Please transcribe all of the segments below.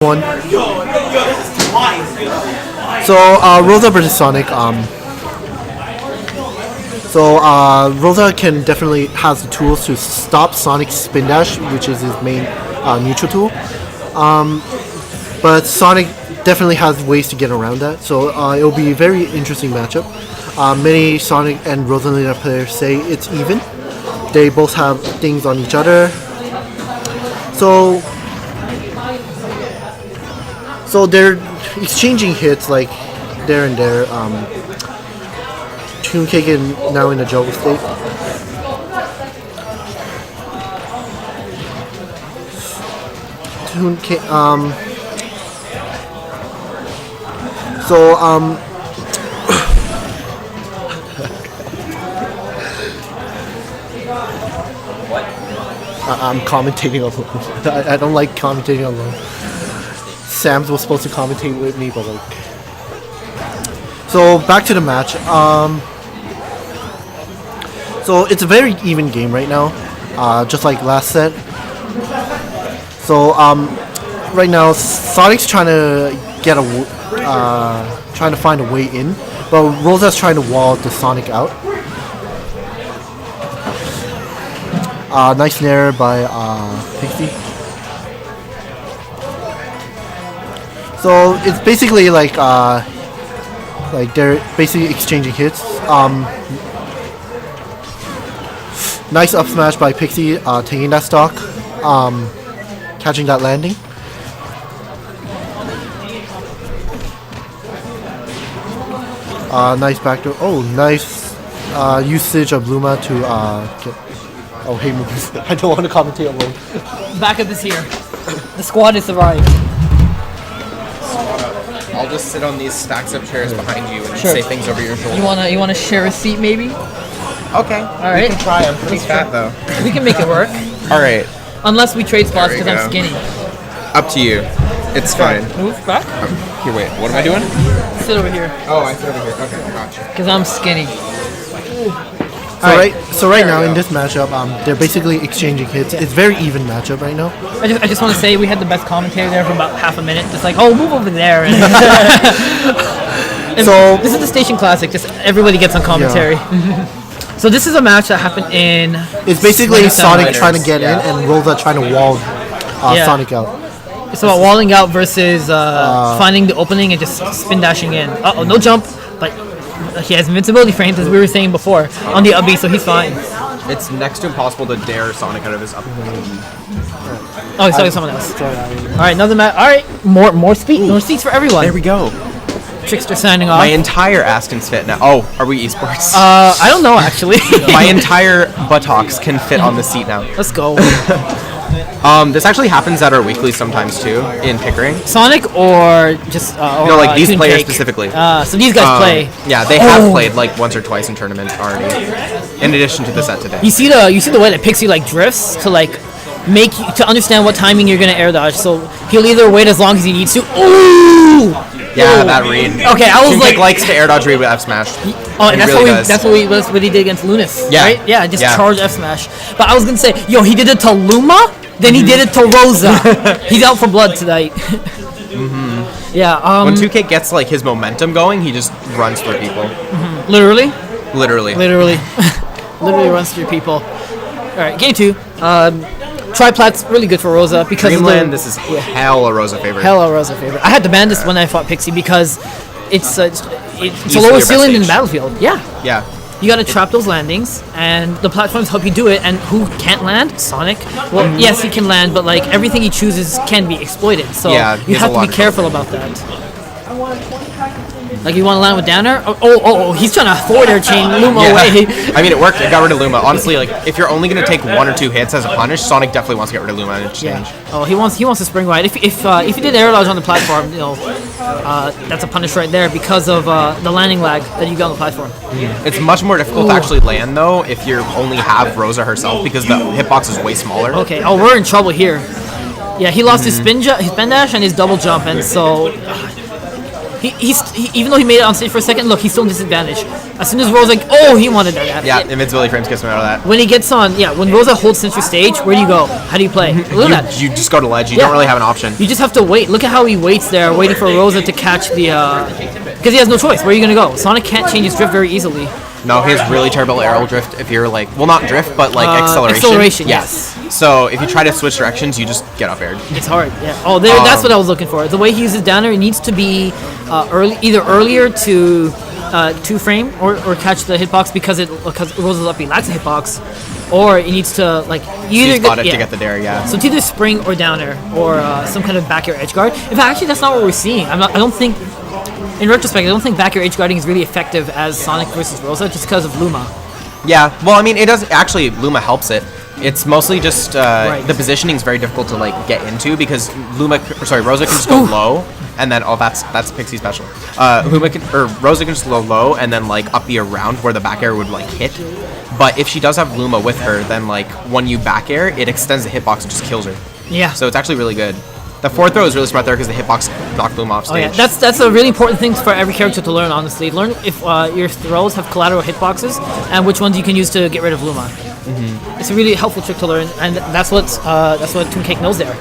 One. So Rosa versus Sonic. So Rosa can definitely has the tools to stop Sonic's spin dash, which is his main neutral tool. But Sonic definitely has ways to get around that. So it will be a very interesting matchup. Many Sonic and Rosalina players say it's even. They both have things on each other. So they're exchanging hits like there and there. ToOn KaKe now in a juggle state. ToOn KaKe, I'm commentating alone. I don't like commentating alone. Sam's was supposed to commentate with me, but like. So back to the match. So it's a very even game right now, just like last set. So right now Sonic's trying to get trying to find a way in, but Rosa's trying to wall the Sonic out. Nice nair by Pixy. So it's basically like they're basically exchanging hits. Nice up smash by Pixy, taking that stock, catching that landing. Nice backdoor. Oh, nice usage of Luma to get. Oh, hey, movies. I don't want to commentate alone. Backup is here. The squad has arrived. I'll just sit on these stacks of chairs behind you and say things over your shoulder. You wanna share a seat maybe? Okay. All right. We can try. I'm pretty fat though. We can make it work. All right. Unless we trade spots because I'm skinny. Up to you. It's fine. Move back. Here, wait. What am I doing? Sit over here. Oh, I sit over here. Okay, gotcha. Because I'm skinny. So right now in this matchup, they're basically exchanging hits. It's very even matchup right now. I just want to say we had the best commentator there for about half a minute. Just like, oh, move over there. And So this is the Station Classic. Just everybody gets on commentary. Yeah. So this is a match that happened in. It's basically Sonic trying to get in and Rosa trying to wall Sonic out. It's about walling out versus finding the opening and just spin dashing in. Uh-oh, no jump, but he has invincibility frames, as we were saying before, on the up B, so he's fine. It's next to impossible to dare Sonic out of his up. Oh, he's talking to someone else. All right, another match. All right, more speed, more seats for everyone. There we go. Trickster signing off. My entire ass can fit now. Oh, are we esports? I don't know actually. My entire buttocks can fit on the seat now. Let's go. This actually happens at our weeklies sometimes too, in Pickering. Sonic or just no, like these players specifically. So these guys play. Yeah, they have played like once or twice in tournaments already. In addition to the set today. You see the way that Pixie like drifts to like make you, to understand what timing you're gonna air dodge. So he'll either wait as long as he needs to. Ooh! Yeah, that read. Okay, I was like, likes to air dodge read with F smash. Oh, and that's what he did against Lunas. Yeah, right? Yeah, just charge F smash. But I was gonna say, yo, he did it to Luma, then he did it to Rosa. He's out for blood tonight. Yeah. When 2K gets like his momentum going, he just runs through people. Literally Literally runs through people. All right, game 2. Triplat's really good for Rosa because Dreamland, this is hella Rosa favorite. I had to ban this when I fought Pixie because it's a lower ceiling than Battlefield. Yeah. You gotta trap those landings, and the platforms help you do it. And who can't land? Sonic. Well, yes, he can land, but like everything he chooses can be exploited. So you have to be careful about that. Like you want to land with downer? Oh, he's trying to forward air chain Luma away. I mean, it worked. It got rid of Luma. Honestly, like if you're only gonna take 1 or 2 hits as a punish, Sonic definitely wants to get rid of Luma in exchange. Yeah. Oh, he wants to spring ride. If he did air dodge on the platform, that's a punish right there because of the landing lag that you got on the platform. It's much more difficult to actually land though if you only have Rosa herself because the hitbox is way smaller. Okay. Oh, we're in trouble here. Yeah, he lost his spin dash and his double jump, and so. even though he made it on stage for a second, look, he's still in disadvantage. As soon as Rosa, like, oh, he wanted that. Yeah, invincibility frames gets him out of that. When he gets on, when Rosa holds center stage, where do you go? How do you play? Look at that. You just go to ledge. You don't really have an option. You just have to wait. Look at how he waits there, waiting for Rosa to catch the. Because he has no choice. Where are you gonna go? Sonic can't change his drift very easily. No, he has really terrible aerial drift if you're like, well, not drift, but like acceleration. Acceleration, yes. So if you try to switch directions, you just get up aired. It's hard, yeah. Oh, that's what I was looking for. The way he uses downer, it needs to be either earlier to 2-frame or catch the hitbox because Rosa's up, he lacks a hitbox, or it needs to like either spot it to get the dare, yeah. So it's either spring or downer or some kind of back air edge guard. In fact, actually, that's not what we're seeing. I don't think. In retrospect, I don't think back air edge guarding is really effective as Sonic versus Rosa just because of Luma. Yeah, well, I mean, it does actually. Luma helps it. It's mostly just the positioning is very difficult to like get into because Rosa can just go low and then that's Pixie special. Rosa can just go low and then like up the around where the back air would like hit. But if she does have Luma with her, then like when you back air, it extends the hitbox and just kills her. Yeah. So it's actually really good. The forward throw is really smart there because the hitbox knocked Luma off stage. Oh yeah, that's a really important thing for every character to learn, honestly. Learn if your throws have collateral hitboxes and which ones you can use to get rid of Luma. It's a really helpful trick to learn, and that's what KaKe knows there.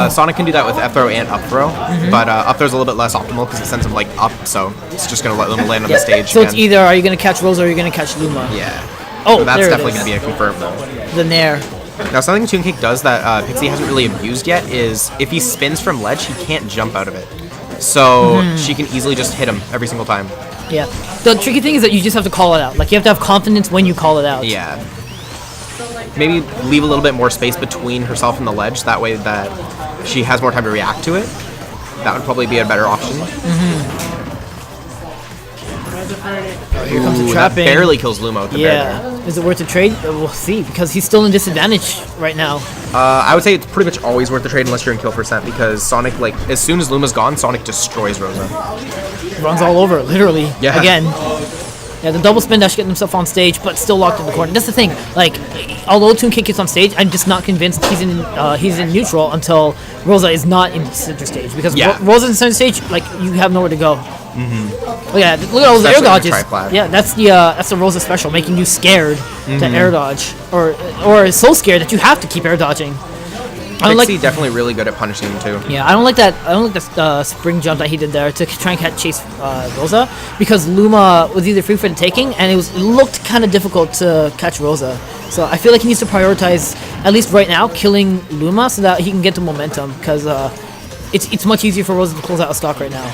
Sonic can do that with F throw and up throw, but up throw is a little bit less optimal because it sends him like up, so it's just gonna let Luma land on the stage. So it's either are you gonna catch Rosa or are you gonna catch Luma? Yeah. Oh, so that's there definitely gonna be a confirm though. The Nair. Now, something KaKe does that Pixie hasn't really abused yet is if he spins from ledge, he can't jump out of it. So she can easily just hit him every single time. Yeah. The tricky thing is that you just have to call it out. Like, you have to have confidence when you call it out. Yeah. Maybe leave a little bit more space between herself and the ledge. That way that she has more time to react to it. That would probably be a better option. Here comes the That trapping. barely kills Luma with the barrier. Is it worth the trade? We'll see, because he's still in disadvantage right now. I would say it's pretty much always worth the trade unless you're in kill percent because Sonic, like, as soon as Luma's gone, Sonic destroys Rosa. Runs all over, literally. Yeah. Again. Yeah, the double spin dash getting himself on stage, but still locked in the corner. That's the thing. Like, although ToOn KaKe is on stage, I'm just not convinced he's in neutral until Rosa is not in center stage. Because Rosa's in center stage, like, you have nowhere to go. Oh yeah, look at all those air dodges. Yeah, that's the Rosa special, making you scared to air dodge, or so scared that you have to keep air dodging. Pixy definitely really good at punishing him too. Yeah, I don't like that. I don't like the spring jump that he did there to try and chase Rosa because Luma was either free for the taking, and it looked kind of difficult to catch Rosa. So I feel like he needs to prioritize, at least right now, killing Luma so that he can get the momentum because it's much easier for Rosa to close out a stock right now.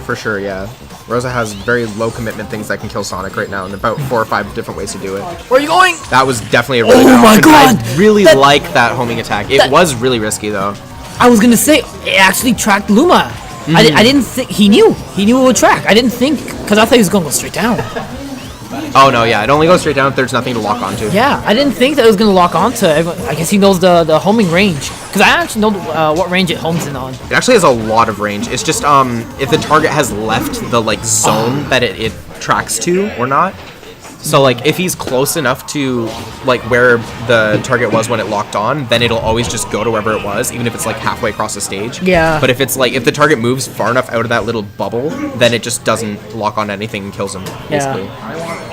For sure, yeah. Rosa has very low commitment things that can kill Sonic right now, and about 4 or 5 different ways to do it. Where are you going? That was definitely a really good option. God! I really like that homing attack. It was really risky though. I was gonna say it actually tracked Luma. I didn't think he knew it would track. I didn't think because I thought he was gonna go straight down. Oh no, yeah, it only goes straight down if there's nothing to lock onto. Yeah, I didn't think that it was gonna lock onto. I guess he knows the homing range because I actually know what range it homes in on. It actually has a lot of range. It's just if the target has left the like zone that it tracks to or not. So like if he's close enough to like where the target was when it locked on, then it'll always just go to wherever it was, even if it's like halfway across the stage. Yeah. But if it's like if the target moves far enough out of that little bubble, then it just doesn't lock on anything and kills him. Basically.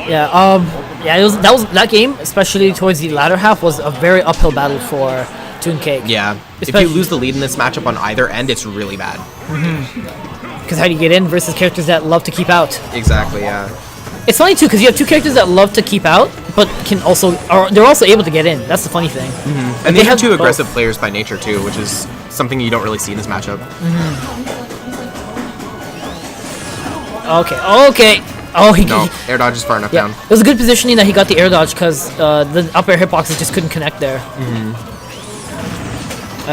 Yeah. That game, especially towards the latter half, was a very uphill battle for ToOn KaKe. Yeah. If you lose the lead in this matchup on either end, it's really bad. Because how do you get in versus characters that love to keep out? Exactly. Yeah. It's funny too because you have two characters that love to keep out, but they're also able to get in. That's the funny thing. And they have two aggressive players by nature too, which is something you don't really see in this matchup. Okay. Oh, air dodge is far enough down. It was a good positioning that he got the air dodge because the up air hitboxes just couldn't connect there.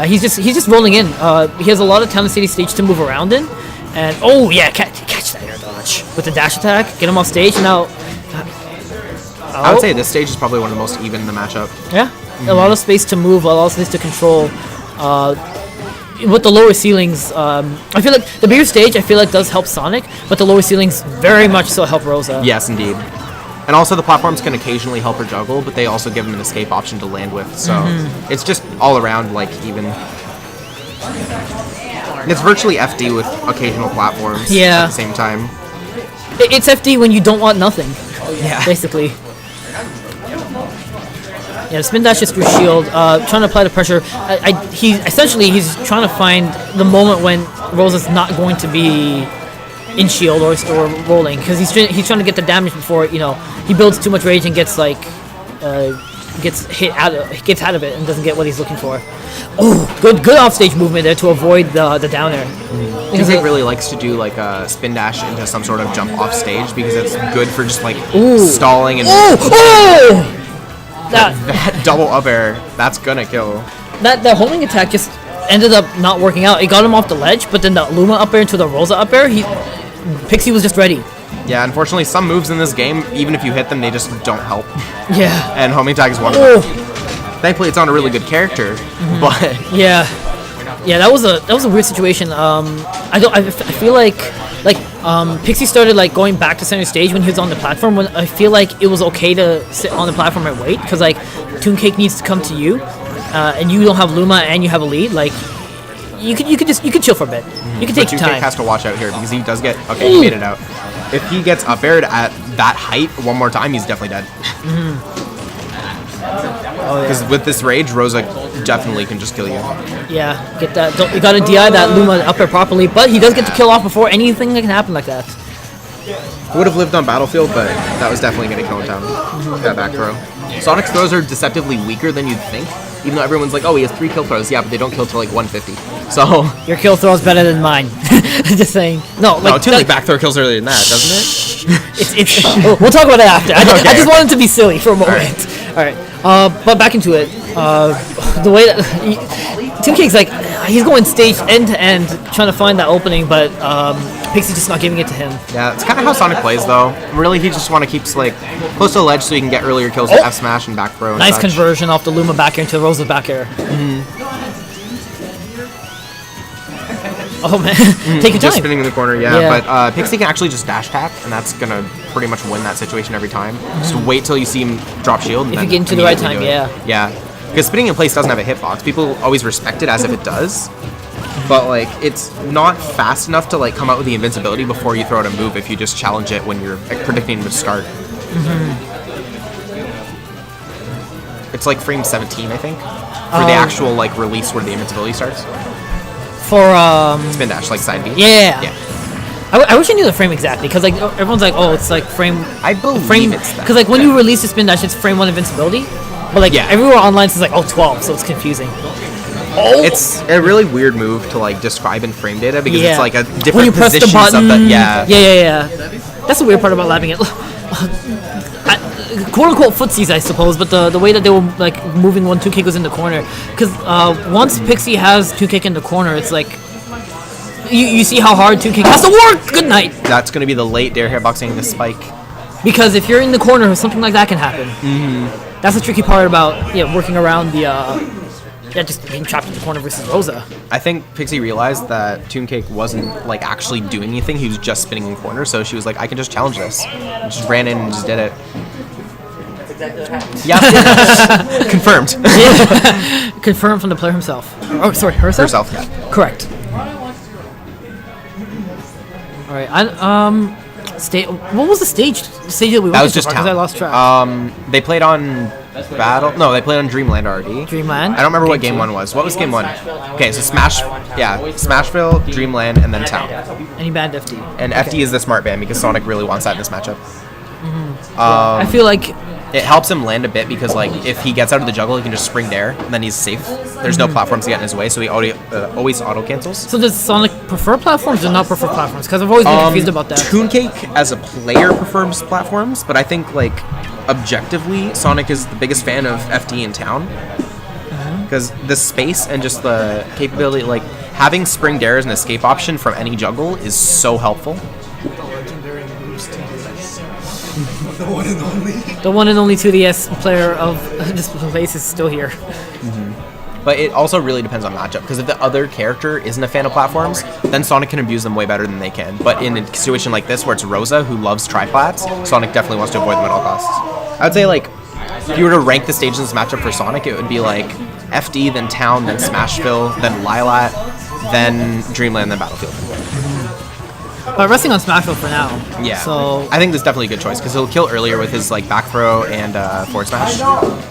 He's just rolling in. He has a lot of talent city stage to move around in, and catch that air dodge with the dash attack. Get him off stage now. I would say this stage is probably one of the most even in the matchup. Yeah, a lot of space to move, a lot of space to control. With the lower ceilings, I feel like the bigger stage does help Sonic, but the lower ceilings very much so help Rosa. Yes, indeed. And also the platforms can occasionally help her juggle, but they also give him an escape option to land with. So it's just all around like even. It's virtually FD with occasional platforms at the same time. It's FD when you don't want nothing. Yeah. Basically. Yeah, the spin dash is through shield, trying to apply the pressure. He's trying to find the moment when Rosa's not going to be in shield or rolling, because he's trying to get the damage before he builds too much rage and gets gets out of it and doesn't get what he's looking for. Oh, good offstage movement there to avoid the down air. Because it really likes to do like a spin dash into some sort of jump off stage because it's good for just like stalling and. That double up air, that's gonna kill. That homing attack just ended up not working out. It got him off the ledge, but then the Luma up air into the Rosa up air, Pixy was just ready. Yeah, unfortunately, some moves in this game, even if you hit them, they just don't help. Yeah. And homing attack is one of them. Thankfully, it's on a really good character, but yeah, that was a weird situation. I feel like Pixy started like going back to center stage when he was on the platform. When I feel like it was okay to sit on the platform and wait, because like ToOn needs to come to you, and you don't have Luma and you have a lead. Like you could chill for a bit. You can take your time. ToOn has to watch out here because he does get he made it out. If he gets up aired at that height one more time, he's definitely dead. Because with this rage, Rosa definitely can just kill you. Yeah, get that. You gotta DI that Luma up air properly, but he does get to kill off before anything that can happen like that. Would have lived on Battlefield, but that was definitely going to kill him down. That back throw. Sonic's throws are deceptively weaker than you'd think, even though everyone's like, oh, he has 3 kill throws. Yeah, but they don't kill till like 150. So your kill throw is better than mine. Just saying. No, ToOn back throw kills earlier than that, doesn't it? We'll talk about it after. I just wanted to be silly for a moment. All right. But back into it. The way that ToOn's like, he's going stage end to end trying to find that opening, but Pixie's just not giving it to him. Yeah, it's kind of how Sonic plays though. Really, he just want to keep like close to the ledge so he can get earlier kills with F smash and back throw. And nice conversion off the Luma back air into Rosa's back air. Oh man, take your time. Just spinning in the corner, but Pixie can actually just dash attack, and that's gonna pretty much win that situation every time. Just wait till you see him drop shield. And if you get into the right time, yeah. Because spinning in place doesn't have a hitbox. People always respect it as if it does, but like it's not fast enough to like come out with the invincibility before you throw out a move if you just challenge it when you're like, predicting to start. It's like frame 17, I think, for the actual like release where the invincibility starts. For spin dash, like side B. Yeah. I wish I knew the frame exactly, because like everyone's like, oh, it's like frame. I believe it's that. Because like when you release the spin dash, it's frame 1 invincibility, but like everywhere online it's like 12, so it's confusing. It's a really weird move to like describe in frame data because it's like a different when you press positions the button, of the yeah. That's the weird part about labbing it. Quote unquote footsies, I suppose, but the way that they were like moving when ToOn was in the corner, because once Pixie has ToOn in the corner, it's like you see how hard ToOn has to work. Good night. That's going to be the late dare hitboxing the spike. Because if you're in the corner, something like that can happen. That's the tricky part about working around the just being trapped in the corner versus Rosa. I think Pixie realized that ToOn wasn't like actually doing anything; he was just spinning in corner. So she was like, "I can just challenge this." And just ran in and just did it. Yeah, confirmed. Confirmed from the player himself. Oh, sorry, herself. Yeah. Correct. All right. What was the stage? The stage that we went to? That was just town. I lost track. They played on they played on Dreamland already. Dreamland. I don't remember what game 1 was. What was game 1? Okay, so Smashville, Dreamland, and then Town. Any band FD. And FD is the smart band because Sonic really wants that in this matchup. I feel like it helps him land a bit because like if he gets out of the juggle, he can just spring there and then he's safe. There's no platforms to get in his way, so he always auto cancels. So does Sonic prefer platforms or not prefer platforms? Because I've always been confused about that. ToOn as a player prefers platforms, but I think like objectively, Sonic is the biggest fan of FD in Town because the space and just the capability, like having spring dare as an escape option from any juggle, is so helpful. The one and only 2DS player of this place is still here. But it also really depends on matchup, because if the other character isn't a fan of platforms, then Sonic can abuse them way better than they can. But in a situation like this, where it's Rosa who loves triplats, Sonic definitely wants to avoid them at all costs. I would say, like, if you were to rank the stages in this matchup for Sonic, it would be like FD, then Town, then Smashville, then Lilat, then Dreamland, then Battlefield. But resting on Smashville for now. Yeah. So I think this is definitely a good choice because he'll kill earlier with his like back throw and forward smash,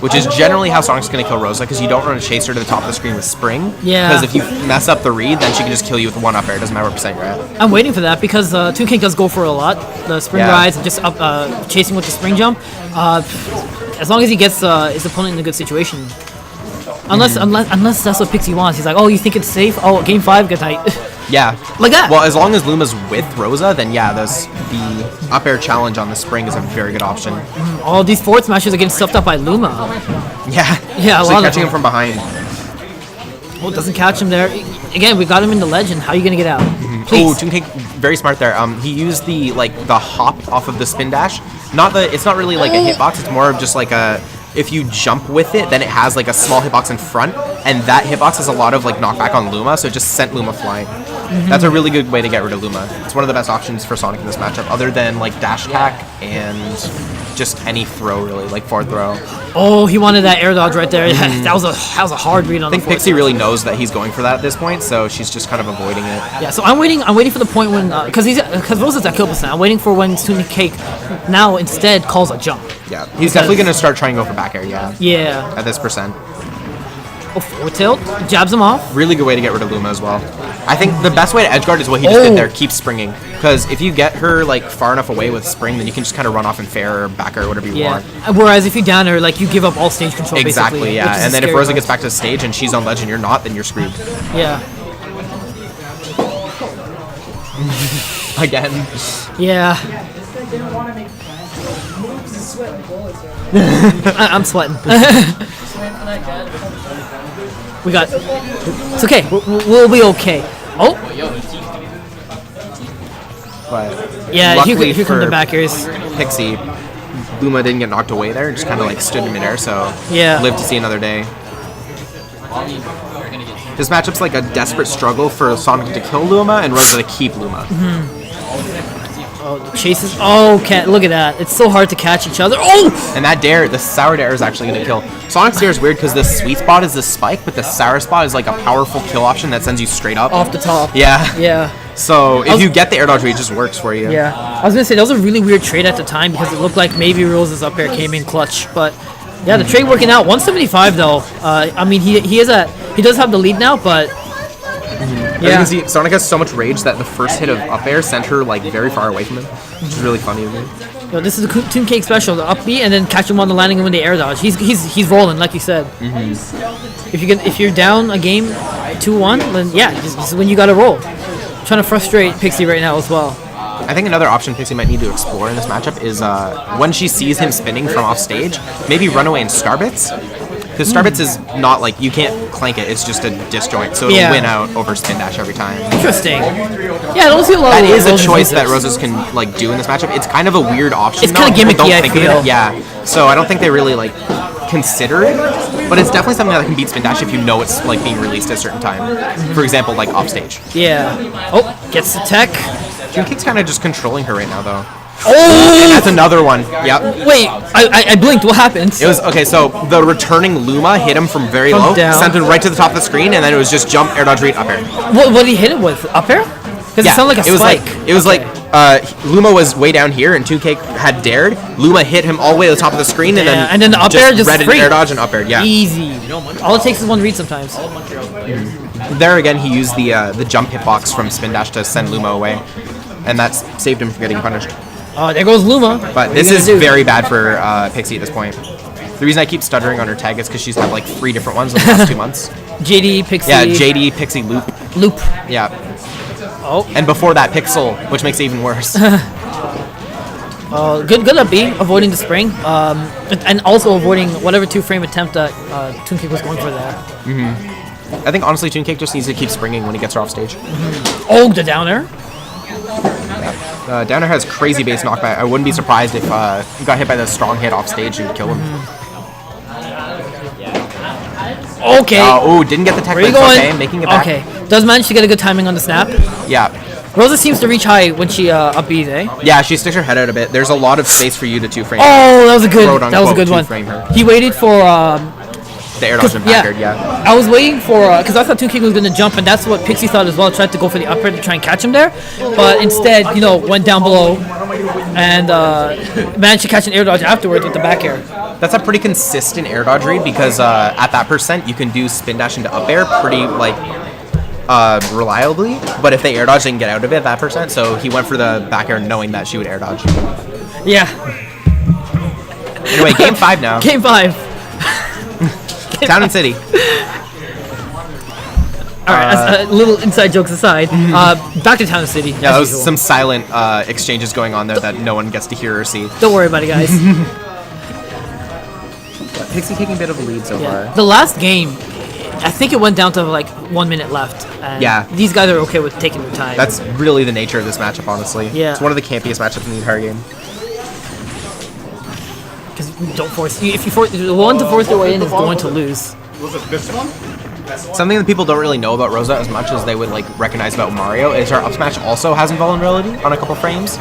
which is generally how Sonic's gonna kill Rosa because you don't want to chase her to the top of the screen with Spring. Yeah. Because if you mess up the read, then she can just kill you with one up air. It doesn't matter what percent you're at. I'm waiting for that because ToOn does go for a lot. The spring rides and just up chasing with the spring jump. As long as he gets his opponent in a good situation. Unless that's what Pixy wants. He's like, oh, you think it's safe? Oh, game 5, good night. Yeah. Like that. Well, as long as Luma's with Rosa, then yeah, the up air challenge on the spring is a very good option. All these forward smashes are getting stuffed up by Luma. Yeah. Yeah, a so lot catching of him from behind. Oh, it doesn't catch him there. Again, we got him in the ledge, and how are you gonna get out? Oh, Please. ToOn very smart there. He used the hop off of the spin dash. It's not really like a hitbox. It's more of just like a. If you jump with it, then it has like a small hitbox in front, and that hitbox has a lot of like knockback on Luma, so it just sent Luma flying. That's a really good way to get rid of Luma. It's one of the best options for Sonic in this matchup, other than like dash attack and just any throw really, like forward throw. Oh, he wanted that air dodge right there. That was a hard read on. I think Pixy really knows that he's going for that at this point, so she's just kind of avoiding it. Yeah, so I'm waiting for the point when because Rosa's at kill percent. I'm waiting for when KaKe now instead calls a jump. Yeah, he's definitely going to start trying to go for back air, Yeah. At this percent. Oh, forward tilt, jabs him off. Really good way to get rid of Luma as well. I think the best way to edgeguard is what he just did there, keep springing. Because if you get her like far enough away with spring, then you can just kind of run off and fair or back or whatever you want. Whereas if you down her, like you give up all stage control Exactly, basically. yeah. And then if Rosa gets back to the stage and she's on ledge and you're not, then you're screwed. Yeah. Again. Yeah. I'm sweating. We got. It's okay. We'll be okay. Oh. But yeah, here come the back airs. Pixy, Luma didn't get knocked away there. Just kind of like stood in midair. So lived to see another day. This matchup's like a desperate struggle for Sonic to kill Luma and Rosa to keep Luma. Oh, the chases. Oh, look at that. It's so hard to catch each other. Oh! And that dare, the sour dare is actually going to kill. Sonic's dare is weird because the sweet spot is the spike, but the sour spot is like a powerful kill option that sends you straight up. Off the top. Yeah. Yeah. So if you get the air dodge read, it just works for you. Yeah. I was going to say, that was a really weird trade at the time because it looked like maybe Rosa's up air came in clutch. But yeah, the trade working out. 175 though. I mean, he does have the lead now, but As you can see, Sonic has so much rage that the first hit of up air sent her like very far away from him, which is really funny to me. Yo, this is the ToOn special, the up B and then catch him on the landing and win the air dodge. He's rolling, like you said. If you're down a game 2-1, then yeah, this is when you gotta roll. Trying to frustrate Pixy right now as well. I think another option Pixy might need to explore in this matchup is when she sees him spinning from off stage, maybe run away and Starbits. Because Starbits is not like, you can't clank it, it's just a disjoint, so it'll win out over spin dash every time. Interesting. Yeah, I don't see a lot that of is a choice that Rosas can like do in this matchup. It's kind of a weird option. It's kind of gimmicky, I feel. Yeah, so I don't think they really like consider it, but it's definitely something that can beat spin dash if you know it's like being released at a certain time. For example, like off stage. Yeah. Oh, gets the tech. KaKe's kind of just controlling her right now, though. Oh! And that's another one. Yep. Wait, I blinked. What happened? It was okay. So the returning Luma hit him from very low, sent him right to the top of the screen, and then it was just jump, air dodge, read, up air. What did he hit him with? Up air? Because it sounded like a spike. It was like Luma was way down here, and ToOn had dared. Luma hit him all the way to the top of the screen, and then the up air just read an air dodge and up air. Yeah. Easy. All it takes is one read sometimes. There again, he used the jump hitbox from spin dash to send Luma away, and that's saved him from getting punished. Oh, there goes Luma. But this is very bad for Pixy at this point. The reason I keep stuttering on her tag is because she's had like 3 different ones in the last 2 months. JD, Pixy. Yeah, JD, Pixy, Loop. Loop. Yeah. Oh. And before that, Pixel, which makes it even worse. Good up B, avoiding the spring, and also avoiding whatever 2-frame attempt that ToOn was going for there. I think honestly, ToOn just needs to keep springing when he gets her off stage. Oh, the down air. Down air has crazy base knockback. I wouldn't be surprised if he got hit by the strong hit off stage and would kill him. Okay. Oh, didn't get the tech. Where are you going? Okay, making it back. Okay. Does manage to get a good timing on the snap. Yeah. Rosa seems to reach high when she up B's, eh? Yeah, she sticks her head out a bit. There's a lot of space for you to 2-frame. Oh, that was a good. That was a good one. Her. He waited for The air dodge and backward, yeah. I was waiting for, because I thought ToOn was going to jump, and that's what Pixy thought as well. Tried to go for the upper to try and catch him there, but instead, went down below and managed to catch an air dodge afterwards with the back air. That's a pretty consistent air dodge read because at that percent, you can do spin dash into up air pretty, reliably. But if they air dodge, they can get out of it at that percent. So he went for the back air knowing that she would air dodge. Yeah. Anyway, game 5 now. Game 5. Town and City. Alright, little inside jokes aside, back to Town and City. Yeah, there was some silent exchanges going on there that no one gets to hear or see. Don't worry about it, guys. Pixy taking a bit of a lead so far. The last game, I think it went down to like 1 minute left. And these guys are okay with taking their time. That's really the nature of this matchup, honestly. Yeah. It's one of the campiest matchups in the entire game. Because don't force. If you force the one to force their way in is going to lose. Was it this one? Something that people don't really know about Rosa as much as they would recognize about Mario is her up smash also has invulnerability on a couple frames.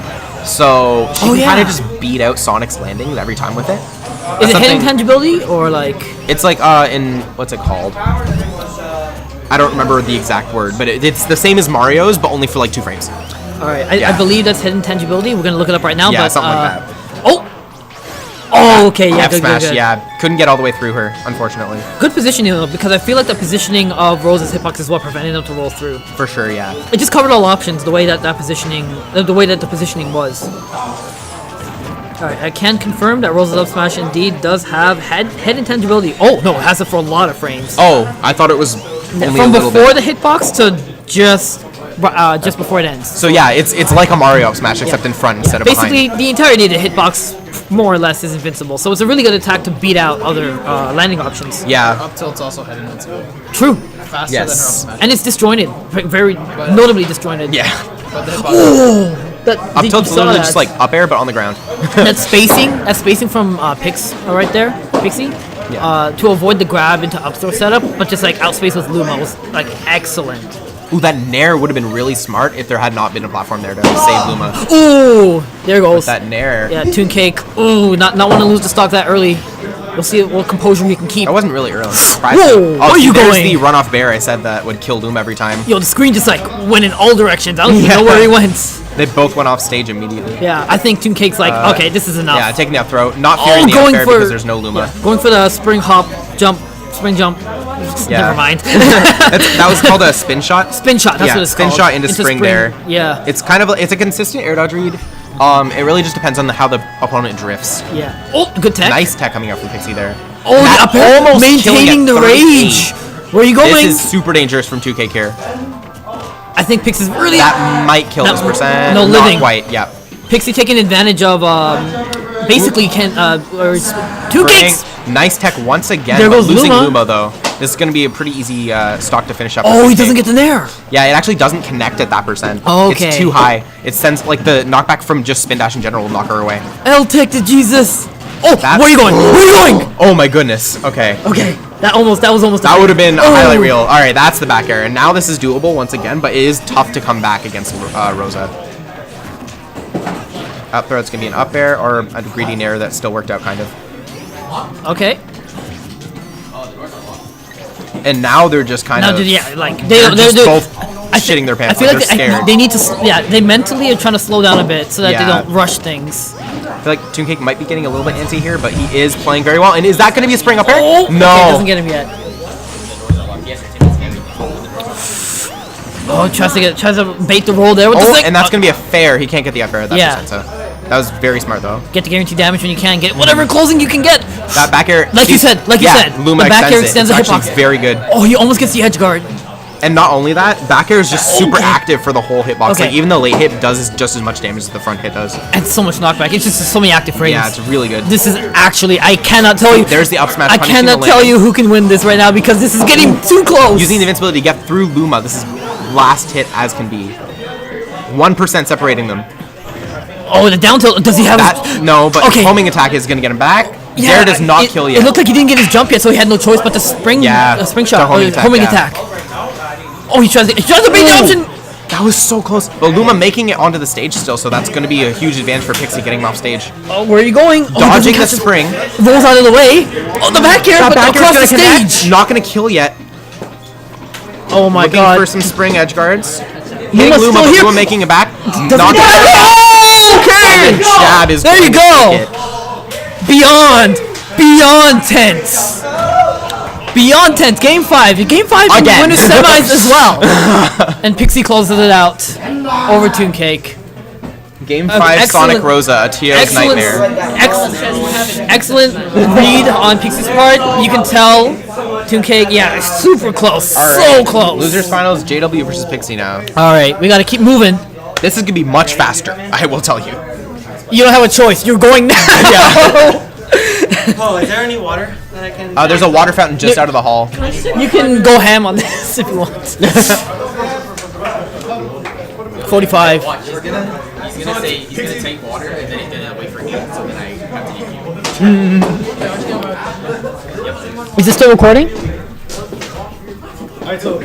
So she can kind of just beat out Sonic's landings every time with it. Is it hit intangibility or like? It's like in what's it called? I don't remember the exact word, but it's the same as Mario's, but only for like 2 frames. All right, I believe that's hit intangibility. We're gonna look it up right now. Yeah, but, something like that. Oh, okay, yeah, F smash, yeah, couldn't get all the way through her, unfortunately. Good positioning though, because I feel like the positioning of Rosa's hitbox is what prevented them to roll through. For sure, yeah. It just covered all options the way that positioning, the way that the positioning was. Alright, I can confirm that Rosa's up smash indeed does have head intangibility. Oh no, it has it for a lot of frames. Oh, I thought it was only from a little before bit. the hitbox to just before it ends. So yeah, it's like a Mario up smash except in front instead of behind. Basically, the entirety of the hitbox more or less is invincible. So it's a really good attack to beat out other landing options. Yeah. Up tilt's also head invincible. True. Faster than her up smash. And it's disjointed, very notably disjointed. Yeah. But the hitbox Up tilt's literally just like up air but on the ground. that spacing from right there, Pixy, to avoid the grab into up throw setup, but just like outspace with Luma was like excellent. Ooh, that nair would have been really smart if there had not been a platform there to save Luma. Ooh, there goes. With that nair. Yeah, ToOn Cake. Ooh, not want to lose the stock that early. We'll see what composure he can keep. That wasn't really early. I'm surprised. Whoa, where are you there's going? the runoff bear I said that would kill Luma every time. Yo, the screen just like went in all directions. I don't even know where he went. They both went off stage immediately. Yeah, I think ToOn Cake's like, okay, this is enough. Yeah, taking the up throw. Not fearing the up air because there's no Luma. Yeah, going for the spring hop, spring jump. Never mind. that was called a spin shot. Spin shot, that's what it's spin called. Spin shot into spring there. Yeah. It's kind of it's a consistent air dodge read. It really just depends on how the opponent drifts. Yeah. Oh, good tech. Nice tech coming out from Pixy there. Oh, the up air almost maintaining the rage. Where are you going? This is super dangerous from 2K here. I think Pixie's really... That might kill this percent. No living. Not quite, yeah. Pixie taking advantage of, basically, 2 kicks! Nice tech once again, there goes losing Luma. Luma, though. This is going to be a pretty easy stock to finish up. Oh, he doesn't get the nair. Yeah, it actually doesn't connect at that percent. Oh, okay. It's too high. It sends, like, the knockback from just spin dash in general will knock her away. L-tech to Jesus. Oh, where are you going? Where are you going? Oh my goodness. Okay. Okay. That was almost. That would have been a highlight reel. All right, that's the back air, and now this is doable once again, but it is tough to come back against Rosa. Up throw, it's gonna be an up air or a greedy nair that still worked out kind of. Okay. And now they're just kind of they're both shitting their pants. I feel like they're scared. they need to. They mentally are trying to slow down a bit so that they don't rush things. I feel like ToOn might be getting a little bit antsy here, but he is playing very well. And is that going to be a spring up air? Oh, no. Okay, doesn't get him yet. Oh, tries to bait the roll there with the stick. And that's going to be a fair. He can't get the up air at that percent, so that was very smart, though. Get the guaranteed damage when you can. Get whatever closing you can get. That back air. Like you said. Luma the back air extends the it's hitbox. very good. Oh, he almost gets the edge guard. And not only that, back air is just super active for the whole hitbox. Like, even the late hit does just as much damage as the front hit does. And so much knockback. It's just so many active frames. Yeah, it's really good. This is actually, I cannot tell you. There's the up smash. I cannot tell you who can win this right now because this is getting too close. Using the invincibility to get through Luma, this is last hit as can be. 1% separating them. Oh, the down tilt. Does he have that? No, but homing attack is going to get him back. Yeah, Dare does not kill yet. It looked like he didn't get his jump yet, so he had no choice but to spring shot, homing attack. Oh, he tries to beat the option. That That was so close. But Luma making it onto the stage still, so that's going to be a huge advantage for Pixie getting him off stage. Oh, where are you going? Dodging the spring. Rolls out of the way. Oh, the back air, but across the stage. Not going to kill yet. Oh my god. Looking for some spring edge guards. Hitting Luma's Luma, still but here. Luma making it back. Not Okay! jab is There you going to go. take it. Beyond tense. Beyond tense. Game 5. Game 5 Again. winners semis as well. And Pixie closes it out over ToOn KaKe. Game 5 Sonic Rosa, a TO's nightmare. Excellent read on Pixie's part. You can tell ToOn KaKe, yeah, super close. All So right. close. Losers finals, JW versus Pixie now. Alright, we gotta keep moving. This is going to be much faster, I will tell you. You don't have a choice. You're going now. Yeah. Oh, is there any water that I can? There's a water fountain just out of the hall. You can go ham on this if you want. 45. Watch, he's gonna say he's gonna take water and then he's gonna wait for heat, so then I have to eat you. Is this still recording? Alright, so